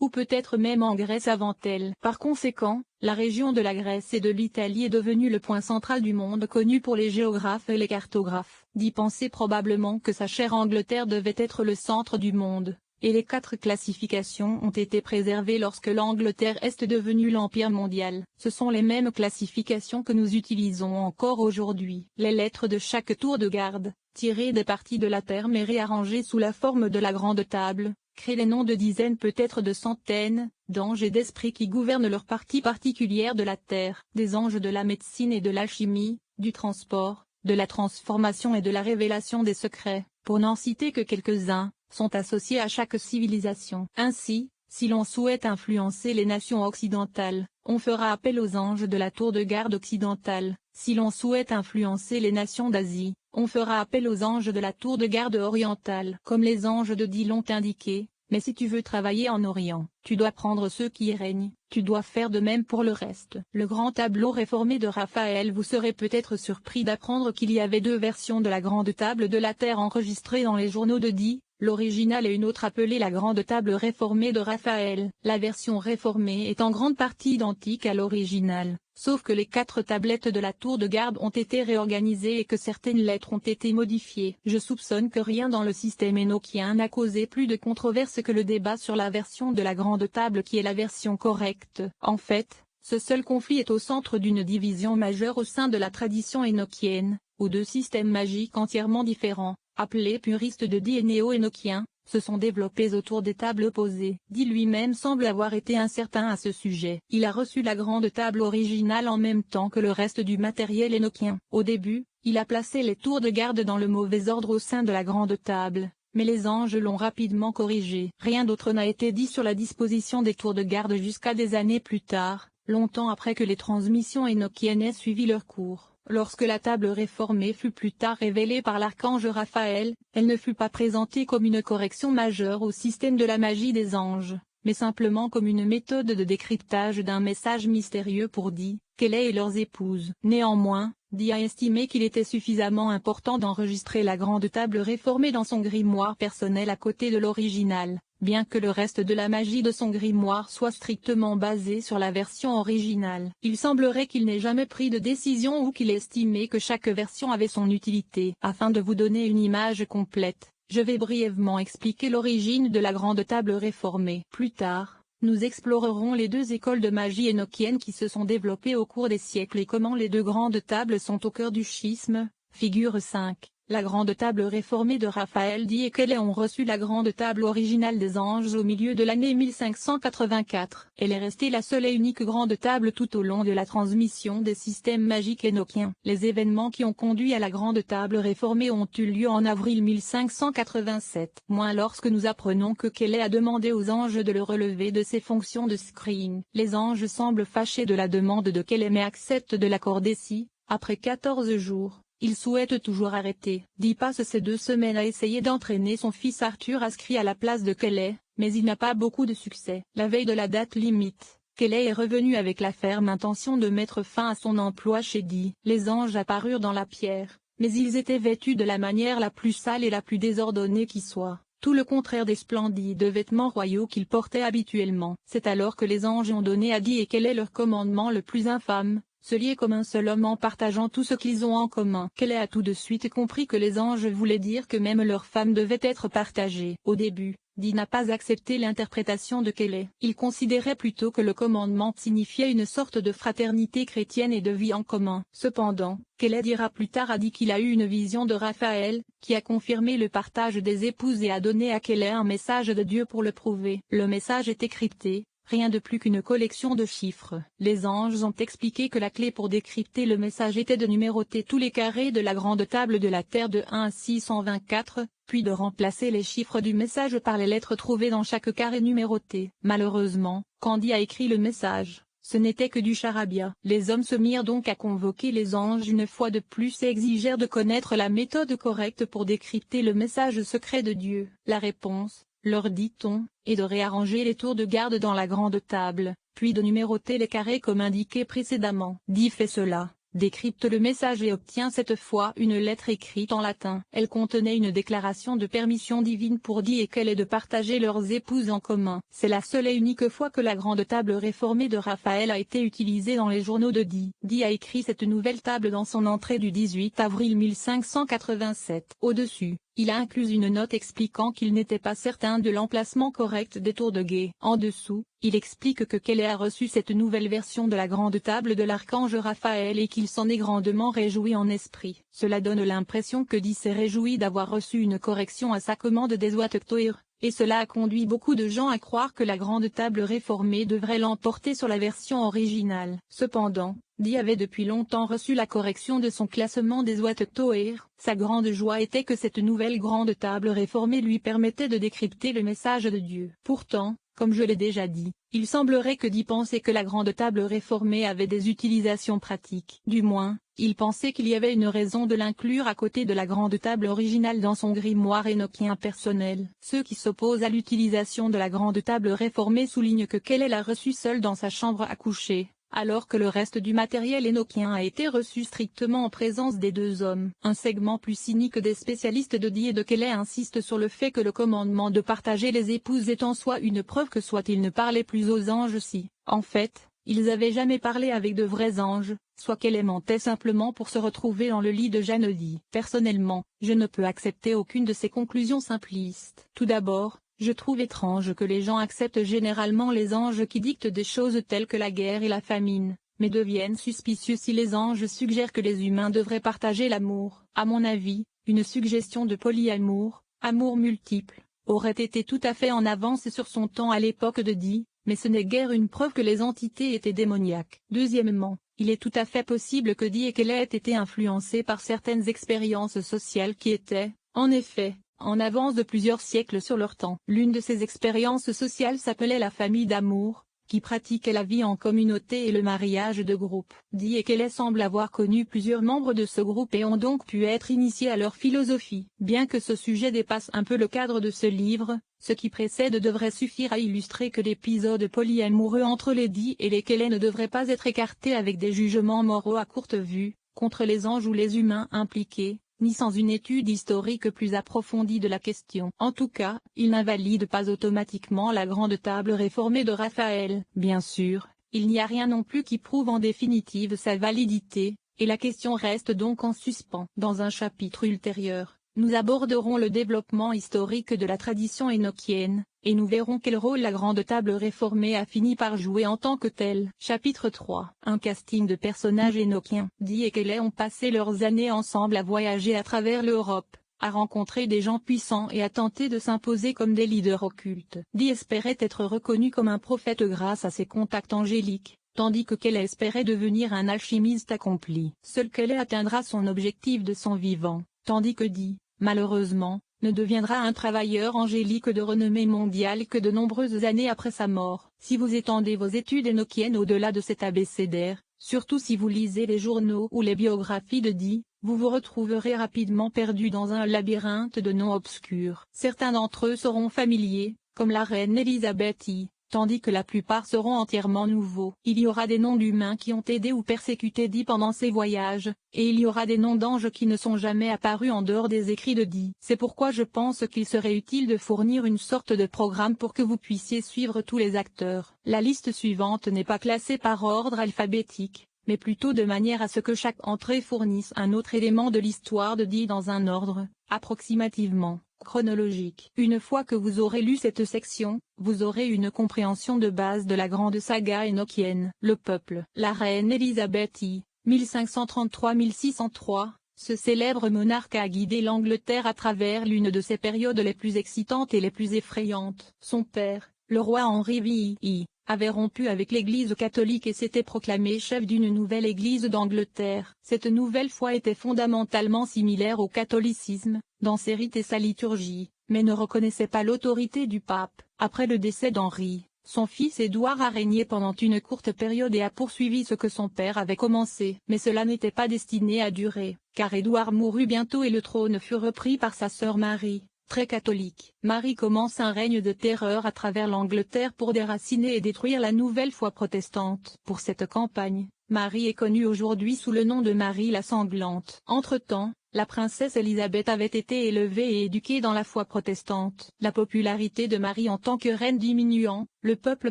ou peut-être même en Grèce avant elle. Par conséquent, la région de la Grèce et de l'Italie est devenue le point central du monde connu pour les géographes et les cartographes. D'y penser probablement que sa chère Angleterre devait être le centre du monde, et les 4 classifications ont été préservées lorsque l'Angleterre est devenue l'empire mondial. Ce sont les mêmes classifications que nous utilisons encore aujourd'hui. Les lettres de chaque tour de garde, tirées des parties de la Terre mais réarrangées sous la forme de la grande table, créent les noms de dizaines peut-être de centaines, d'anges et d'esprits qui gouvernent leur partie particulière de la Terre. Des anges de la médecine et de l'alchimie, du transport, de la transformation et de la révélation des secrets, pour n'en citer que quelques-uns, sont associés à chaque civilisation. Ainsi, si l'on souhaite influencer les nations occidentales, on fera appel aux anges de la tour de garde occidentale. Si l'on souhaite influencer les nations d'Asie, on fera appel aux anges de la tour de garde orientale. Comme les anges de Di l'ont indiqué, mais si tu veux travailler en Orient, tu dois prendre ceux qui y règnent, tu dois faire de même pour le reste. Le grand tableau réformé de Raphaël. Vous serez peut-être surpris d'apprendre qu'il y avait 2 versions de la grande table de la Terre enregistrées dans les journaux de Di, l'original et une autre appelée la grande table réformée de Raphaël. La version réformée est en grande partie identique à l'original, sauf que les 4 tablettes de la tour de garde ont été réorganisées et que certaines lettres ont été modifiées. Je soupçonne que rien dans le système énochien n'a causé plus de controverse que le débat sur la version de la grande table qui est la version correcte. En fait, ce seul conflit est au centre d'une division majeure au sein de la tradition énochienne, où 2 systèmes magiques entièrement différents, appelés puristes de Di et néo-énochiens, se sont développés autour des tables opposées. Di lui-même semble avoir été incertain à ce sujet. Il a reçu la grande table originale en même temps que le reste du matériel énochien. Au début, il a placé les tours de garde dans le mauvais ordre au sein de la grande table, mais les anges l'ont rapidement corrigé. Rien d'autre n'a été dit sur la disposition des tours de garde jusqu'à des années plus tard, longtemps après que les transmissions énochiennes aient suivi leur cours. Lorsque la table réformée fut plus tard révélée par l'archange Raphaël, elle ne fut pas présentée comme une correction majeure au système de la magie des anges, mais simplement comme une méthode de décryptage d'un message mystérieux pour Di, Kellet et leurs épouses. Néanmoins, Di a estimé qu'il était suffisamment important d'enregistrer la grande table réformée dans son grimoire personnel à côté de l'original, bien que le reste de la magie de son grimoire soit strictement basé sur la version originale. Il semblerait qu'il n'ait jamais pris de décision ou qu'il estimait que chaque version avait son utilité. Afin de vous donner une image complète, je vais brièvement expliquer l'origine de la grande table réformée. Plus tard, nous explorerons les 2 écoles de magie énochienne qui se sont développées au cours des siècles et comment les 2 grandes tables sont au cœur du schisme. Figure 5. La grande table réformée de Raphaël Di et Kellet ont reçu la grande table originale des anges au milieu de l'année 1584. Elle est restée la seule et unique grande table tout au long de la transmission des systèmes magiques énochiens. Les événements qui ont conduit à la grande table réformée ont eu lieu en avril 1587. Lorsque nous apprenons que Kellet a demandé aux anges de le relever de ses fonctions de scrying. Les anges semblent fâchés de la demande de Kellet mais acceptent de l'accorder si, après 14 jours, il souhaite toujours arrêter. Di passe ces 2 semaines à essayer d'entraîner son fils Arthur à scry à la place de Kellet, mais il n'a pas beaucoup de succès. La veille de la date limite, Kellet est revenu avec la ferme intention de mettre fin à son emploi chez Di. Les anges apparurent dans la pierre, mais ils étaient vêtus de la manière la plus sale et la plus désordonnée qui soit, tout le contraire des splendides vêtements royaux qu'ils portaient habituellement. C'est alors que les anges ont donné à Di et Kellet leur commandement le plus infâme, se lier comme un seul homme en partageant tout ce qu'ils ont en commun. Kellet a tout de suite compris que les anges voulaient dire que même leurs femmes devaient être partagées. Au début, Di n'a pas accepté l'interprétation de Kellet. Il considérait plutôt que le commandement signifiait une sorte de fraternité chrétienne et de vie en commun. Cependant, Kellet dira plus tard a dit qu'il a eu une vision de Raphaël, qui a confirmé le partage des épouses et a donné à Kellet un message de Dieu pour le prouver. Le message était crypté. Rien de plus qu'une collection de chiffres. Les anges ont expliqué que la clé pour décrypter le message était de numéroter tous les carrés de la grande table de la Terre de 1 à 624, puis de remplacer les chiffres du message par les lettres trouvées dans chaque carré numéroté. Malheureusement, quand Di a écrit le message, ce n'était que du charabia. Les hommes se mirent donc à convoquer les anges une fois de plus et exigèrent de connaître la méthode correcte pour décrypter le message secret de Dieu. La réponse, leur dit-on, est de réarranger les tours de garde dans la grande table, puis de numéroter les carrés comme indiqué précédemment. Di fait cela, décrypte le message et obtient cette fois une lettre écrite en latin. Elle contenait une déclaration de permission divine pour Dee et Kelly de partager leurs épouses en commun. C'est la seule et unique fois que la grande table réformée de Raphaël a été utilisée dans les journaux de Dee. Dee a écrit cette nouvelle table dans son entrée du 18 avril 1587. Au-dessus, il a inclus une note expliquant qu'il n'était pas certain de l'emplacement correct des tours de guet. En dessous, il explique que Kelly a reçu cette nouvelle version de la grande table de l'archange Raphaël et qu'il s'en est grandement réjoui en esprit. Cela donne l'impression que Dee s'est réjoui d'avoir reçu une correction à sa commande des Watchtower, et cela a conduit beaucoup de gens à croire que la grande table réformée devrait l'emporter sur la version originale. Cependant, Dee avait depuis longtemps reçu la correction de son classement des Watchtower. Sa grande joie était que cette nouvelle grande table réformée lui permettait de décrypter le message de Dieu. Pourtant, comme je l'ai déjà dit, il semblerait que Dee pensait que la grande table réformée avait des utilisations pratiques. Du moins, il pensait qu'il y avait une raison de l'inclure à côté de la grande table originale dans son grimoire énochien personnel. Ceux qui s'opposent à l'utilisation de la grande table réformée soulignent que Kelly l'a reçue seule dans sa chambre à coucher, alors que le reste du matériel énochien a été reçu strictement en présence des deux hommes. Un segment plus cynique des spécialistes de Dee et de Kelly insiste sur le fait que le commandement de partager les épouses est en soi une preuve que soit ils ne parlaient plus aux anges si, en fait, ils avaient jamais parlé avec de vrais anges, soit Kelly mentait simplement pour se retrouver dans le lit de Jeanne Dee. Personnellement, je ne peux accepter aucune de ces conclusions simplistes. Tout d'abord, je trouve étrange que les gens acceptent généralement les anges qui dictent des choses telles que la guerre et la famine, mais deviennent suspicieux si les anges suggèrent que les humains devraient partager l'amour. À mon avis, une suggestion de polyamour, amour multiple, aurait été tout à fait en avance sur son temps à l'époque de Dee, mais ce n'est guère une preuve que les entités étaient démoniaques. Deuxièmement, il est tout à fait possible que Dee et Kelly aient été influencés par certaines expériences sociales qui étaient, en effet, en avance de plusieurs siècles sur leur temps. L'une de ces expériences sociales s'appelait la famille d'amour, qui pratiquait la vie en communauté et le mariage de groupe. Dee et Kelly semblent avoir connu plusieurs membres de ce groupe et ont donc pu être initiés à leur philosophie. Bien que ce sujet dépasse un peu le cadre de ce livre, ce qui précède devrait suffire à illustrer que l'épisode polyamoureux entre les Dee et les Kelly ne devrait pas être écarté avec des jugements moraux à courte vue, contre les anges ou les humains impliqués, ni sans une étude historique plus approfondie de la question. En tout cas, il n'invalide pas automatiquement la grande table réformée de Raphaël. Bien sûr, il n'y a rien non plus qui prouve en définitive sa validité, et la question reste donc en suspens. Dans un chapitre ultérieur, nous aborderons le développement historique de la tradition énochienne, et nous verrons quel rôle la grande table réformée a fini par jouer en tant que telle. Chapitre 3. Un casting de personnages énochiens. Dee et Kelly ont passé leurs années ensemble à voyager à travers l'Europe, à rencontrer des gens puissants et à tenter de s'imposer comme des leaders occultes. Dee espérait être reconnu comme un prophète grâce à ses contacts angéliques, tandis que Kelly espérait devenir un alchimiste accompli. Seul Kelly atteindra son objectif de son vivant, tandis que Dee, malheureusement, ne deviendra un travailleur angélique de renommée mondiale que de nombreuses années après sa mort. Si vous étendez vos études énochiennes au-delà de cet abécédaire, surtout si vous lisez les journaux ou les biographies de Dee, vous vous retrouverez rapidement perdu dans un labyrinthe de noms obscurs. Certains d'entre eux seront familiers, comme la reine Elisabeth I, tandis que la plupart seront entièrement nouveaux. Il y aura des noms d'humains qui ont aidé ou persécuté Dee pendant ses voyages, et il y aura des noms d'anges qui ne sont jamais apparus en dehors des écrits de Dee. C'est pourquoi je pense qu'il serait utile de fournir une sorte de programme pour que vous puissiez suivre tous les acteurs. La liste suivante n'est pas classée par ordre alphabétique, mais plutôt de manière à ce que chaque entrée fournisse un autre élément de l'histoire de Dee dans un ordre, approximativement, chronologique. Une fois que vous aurez lu cette section, vous aurez une compréhension de base de la grande saga énochienne. Le peuple. La reine Elisabeth I, 1533-1603, ce célèbre monarque a guidé l'Angleterre à travers l'une de ses périodes les plus excitantes et les plus effrayantes. Son père, le roi Henri VI, avait rompu avec l'Église catholique et s'était proclamé chef d'une nouvelle Église d'Angleterre. Cette nouvelle foi était fondamentalement similaire au catholicisme, dans ses rites et sa liturgie, mais ne reconnaissait pas l'autorité du pape. Après le décès d'Henri, son fils Édouard a régné pendant une courte période et a poursuivi ce que son père avait commencé. Mais cela n'était pas destiné à durer, car Édouard mourut bientôt et le trône fut repris par sa sœur Marie, très catholique. Marie commence un règne de terreur à travers l'Angleterre pour déraciner et détruire la nouvelle foi protestante. Pour cette campagne, Marie est connue aujourd'hui sous le nom de Marie la Sanglante. Entre-temps, la princesse Élisabeth avait été élevée et éduquée dans la foi protestante. La popularité de Marie en tant que reine diminuant, le peuple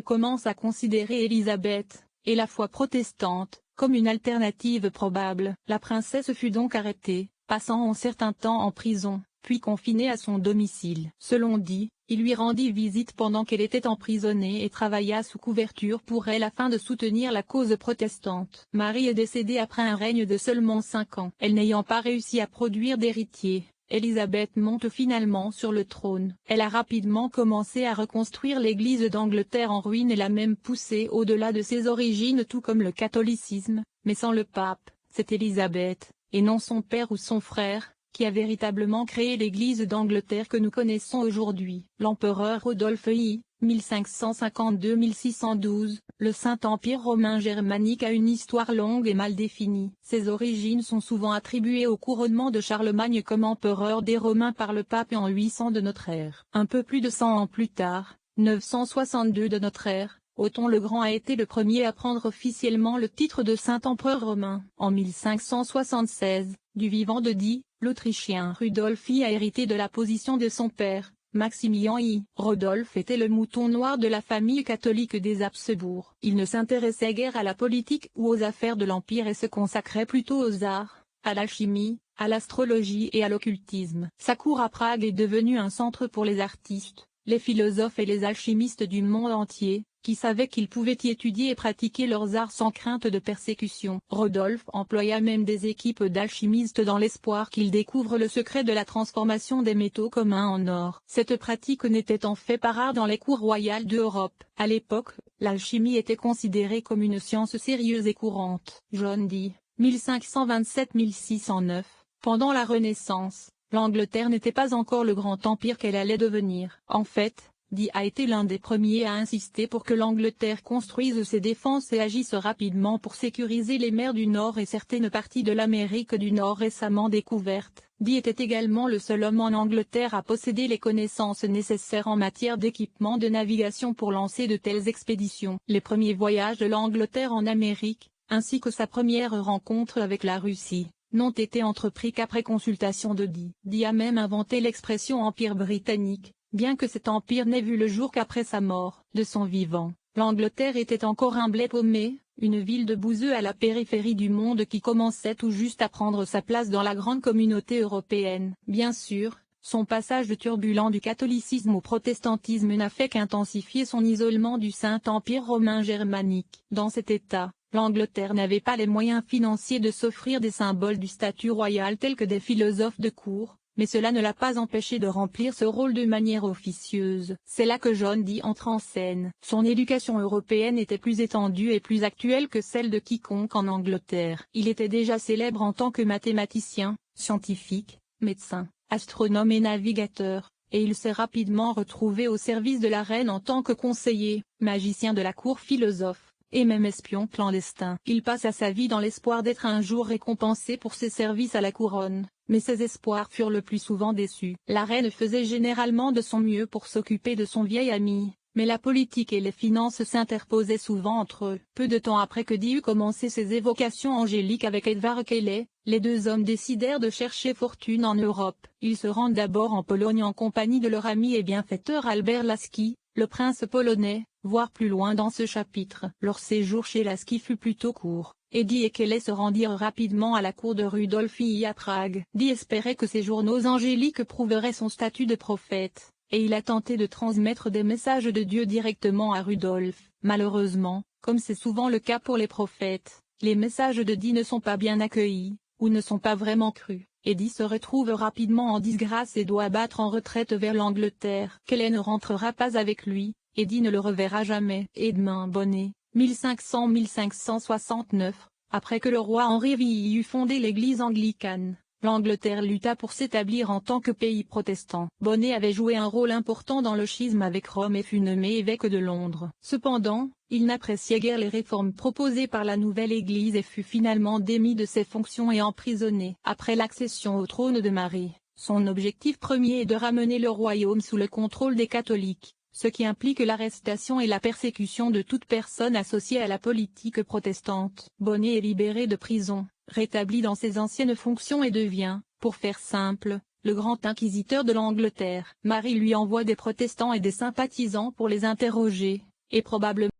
commence à considérer Élisabeth, et la foi protestante, comme une alternative probable. La princesse fut donc arrêtée, passant un certain temps en prison, puis confinée à son domicile. Selon dit, il lui rendit visite pendant qu'elle était emprisonnée et travailla sous couverture pour elle afin de soutenir la cause protestante. Marie est décédée après un règne de seulement 5 ans. Elle n'ayant pas réussi à produire d'héritier, Élisabeth monte finalement sur le trône. Elle a rapidement commencé à reconstruire l'Église d'Angleterre en ruine et l'a même poussée au-delà de ses origines tout comme le catholicisme, mais sans le pape, c'est Élisabeth, et non son père ou son frère, qui a véritablement créé l'Église d'Angleterre que nous connaissons aujourd'hui. L'empereur Rodolphe I, 1552-1612, le Saint-Empire romain germanique a une histoire longue et mal définie. Ses origines sont souvent attribuées au couronnement de Charlemagne comme empereur des Romains par le pape en 800 de notre ère. Un peu plus de 100 ans plus tard, 962 de notre ère, Othon le Grand a été le premier à prendre officiellement le titre de Saint-Empereur romain. En 1576, du vivant de Di, l'Autrichien Rudolf I a hérité de la position de son père, Maximilien I. Rodolphe était le mouton noir de la famille catholique des Habsbourg. Il ne s'intéressait guère à la politique ou aux affaires de l'Empire et se consacrait plutôt aux arts, à l'alchimie, à l'astrologie et à l'occultisme. Sa cour à Prague est devenue un centre pour les artistes, les philosophes et les alchimistes du monde entier, qui savaient qu'ils pouvaient y étudier et pratiquer leurs arts sans crainte de persécution. Rodolphe employa même des équipes d'alchimistes dans l'espoir qu'ils découvrent le secret de la transformation des métaux communs en or. Cette pratique n'était en fait pas rare dans les cours royales d'Europe. À l'époque, l'alchimie était considérée comme une science sérieuse et courante. John Dee, 1527-1609, pendant la Renaissance, l'Angleterre n'était pas encore le grand empire qu'elle allait devenir. En fait, Dee a été l'un des premiers à insister pour que l'Angleterre construise ses défenses et agisse rapidement pour sécuriser les mers du Nord et certaines parties de l'Amérique du Nord récemment découvertes. Dee était également le seul homme en Angleterre à posséder les connaissances nécessaires en matière d'équipement de navigation pour lancer de telles expéditions. Les premiers voyages de l'Angleterre en Amérique, ainsi que sa première rencontre avec la Russie, n'ont été entrepris qu'après consultation de Dee. Dee a même inventé l'expression Empire britannique, bien que cet empire n'ait vu le jour qu'après sa mort. De son vivant, l'Angleterre était encore un bled paumé, une ville de bouseux à la périphérie du monde qui commençait tout juste à prendre sa place dans la grande communauté européenne. Bien sûr, son passage turbulent du catholicisme au protestantisme n'a fait qu'intensifier son isolement du Saint-Empire romain germanique. Dans cet état, l'Angleterre n'avait pas les moyens financiers de s'offrir des symboles du statut royal tels que des philosophes de cour, mais cela ne l'a pas empêché de remplir ce rôle de manière officieuse. C'est là que John Dee entre en scène. Son éducation européenne était plus étendue et plus actuelle que celle de quiconque en Angleterre. Il était déjà célèbre en tant que mathématicien, scientifique, médecin, astronome et navigateur, et il s'est rapidement retrouvé au service de la reine en tant que conseiller, magicien de la cour, philosophe, et même espion clandestin. Il passa sa vie dans l'espoir d'être un jour récompensé pour ses services à la couronne. Mais ses espoirs furent le plus souvent déçus. La reine faisait généralement de son mieux pour s'occuper de son vieil ami, mais la politique et les finances s'interposaient souvent entre eux. Peu de temps après que Dee eut commencé ses évocations angéliques avec Edward Kelly, les deux hommes décidèrent de chercher fortune en Europe. Ils se rendent d'abord en Pologne en compagnie de leur ami et bienfaiteur Albert Łaski, le prince polonais, voire plus loin dans ce chapitre. Leur séjour chez Łaski fut plutôt court. Dee et Kelly se rendirent rapidement à la cour de Rudolf I à Prague. Dee espérait que ces journaux angéliques prouveraient son statut de prophète, et il a tenté de transmettre des messages de Dieu directement à Rudolf. Malheureusement, comme c'est souvent le cas pour les prophètes, les messages de Dee ne sont pas bien accueillis, ou ne sont pas vraiment crus. Dee se retrouve rapidement en disgrâce et doit battre en retraite vers l'Angleterre. Kelly ne rentrera pas avec lui, et Dee ne le reverra jamais. Edmund Bonnet, 1500-1569, après que le roi Henri VI eut fondé l'église anglicane, l'Angleterre lutta pour s'établir en tant que pays protestant. Bonnet avait joué un rôle important dans le schisme avec Rome et fut nommé évêque de Londres. Cependant, il n'appréciait guère les réformes proposées par la nouvelle église et fut finalement démis de ses fonctions et emprisonné. Après l'accession au trône de Marie, son objectif premier est de ramener le royaume sous le contrôle des catholiques. ce qui implique l'arrestation et la persécution de toute personne associée à la politique protestante. Bonnet est libéré de prison, rétabli dans ses anciennes fonctions et devient, pour faire simple, le grand inquisiteur de l'Angleterre. Marie lui envoie des protestants et des sympathisants pour les interroger, et probablement